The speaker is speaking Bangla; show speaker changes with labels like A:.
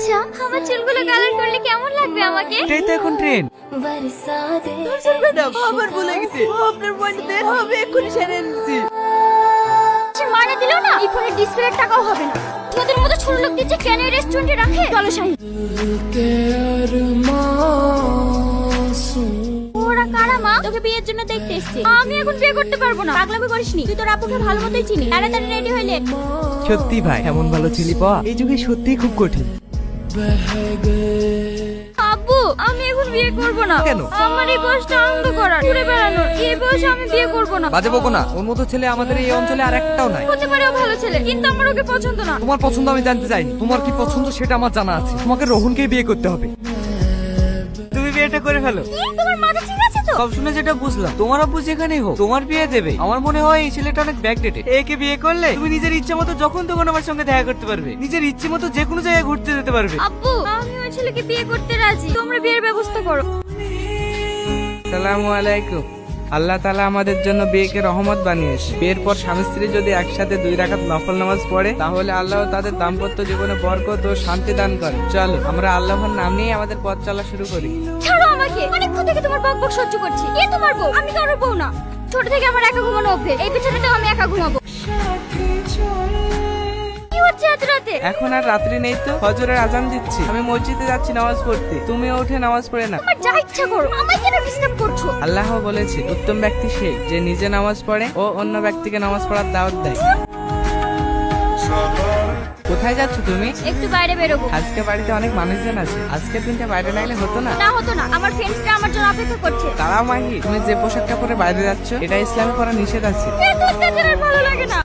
A: আচ্ছা, আমার চুলগুলো কালার করলে কেমন লাগবে আমাকে?
B: এটাই তো এখন ট্রেন্ড।
C: ম্যাডাম আবার ভুলে গেছি, আপনার মনেতে আমি এক্ষুনি সেরে এনেছি।
A: সে মানে দিল না, এই ফোনের ডিসপ্লের টাকাও হবে না। তোদের মতো ছোট লোক দিচ্ছে কেন এই রেস্টুরেন্টে রাখে? চলো শাহিন। ওরা কারা মা? তোকে বিয়ের জন্য দেখতে এসেছি। আমি এখন বিয়ে করতে পারবো না। পাগলামি করিসনি, তুই তোর আপুকে ভালো মতোই চিনি। তাড়াতাড়ি রেডি হইলে।
B: সত্যি ভাই, এমন ভালো ছেলে পাওয়া এই যুগে সত্যিই খুব কঠিন।
A: আব্বু, আমি এখন বিয়ে করব না।
B: কেন?
A: আমার এই বয়সটা আনন্দ করার, ঘুরে বেড়ানোর। এই বয়সে আমি বিয়ে করব না।
B: বাজে বকো না, ওর মতো ছেলে আমাদের এই অঞ্চলে আর একটাও নাই।
A: হতে পারে ও ভালো ছেলে, কিন্তু আমার ওকে পছন্দ না।
B: তোমার পছন্দ আমি জানতে চাইনি, তোমার কি পছন্দ সেটা আমার জানা আছে। তোমাকে রোহনকেই বিয়ে করতে হবে। তুমি বিয়েটা করে ফেলো।
A: কি? তোমার মাথা ঠিক আছে তো?
B: সব শুনে যেটা বুঝলাম, তোমার আব্বু যেখানেই হোক তোমার বিয়ে দেবে। আমার মনে হয় এই ছেলেটা অনেক ব্যাকডেটেড। একে বিয়ে করলে তুমি নিজের ইচ্ছে মতো যখন তখন আমার সঙ্গে দেখা করতে পারবে, নিজের ইচ্ছে মতো যে কোনো জায়গায় ঘুরতে যেতে পারবে।
A: আব্বু, আমি ওই ছেলেকে বিয়ে করতে রাজি। তোমরা বিয়ের ব্যবস্থা করো।
D: আসসালামু আলাইকুম। আল্লাহ তাআলা আমাদের জন্য বিয়েকে রহমত বানিয়েছে। বিয়ের পর স্বামী স্ত্রী যদি একসাথে 2 রাকাত নফল নামাজ পড়ে, তাহলে আল্লাহ তাদের দাম্পত্য জীবনে বরকত ও শান্তি দান করে। চলো আমরা আল্লাহর নাম নিয়ে আমাদের পথ চলা শুরু করি।
A: ছাড়ো আমাকে, অনেকক্ষণ থেকে তোমার বকবক সহ্য করছি। এ তোমার বউ, আমি কারোর বউ না। ছোট থেকে আমার একা ঘুমানো অভ্যেস। এই বিছানাতেও আমি একা ঘুমাবো। কি হচ্ছে এত রাতে?
D: এখন আর রাত্রি নেই তো, ফজরের আজান দিচ্ছি। আমি মসজিদে যাচ্ছি নামাজ পড়তে, তুমিও উঠে নামাজ পড়ে না।
A: তোমার যা ইচ্ছা করো, আমায় কেন ডিস্টার্ব করছো?
D: আল্লাহ বলেছে, উত্তম ব্যক্তি সে যে নিজে নামাজ পড়ে ও অন্য ব্যক্তিকে নামাজ পড়ার দাওয়াত দেয়। কোথায় যাচ্ছ তুমি?
A: একটু বাইরে বেরোবো।
D: আজকে বাড়িতে অনেক মানুষজন আছে, আজকে দিনটা বাইরে না গেলে হতো না?
A: না হতো না, আমার ফ্রেন্ডসরা আমার জন্য অপেক্ষা করছে।
D: তারা মাহি, তুমি যে পোশাকটা পরে বাইরে যাচ্ছ এটা ইসলামে করা নিষেধ আছে।
A: এত অত্যাচার আর ভালো লাগে না।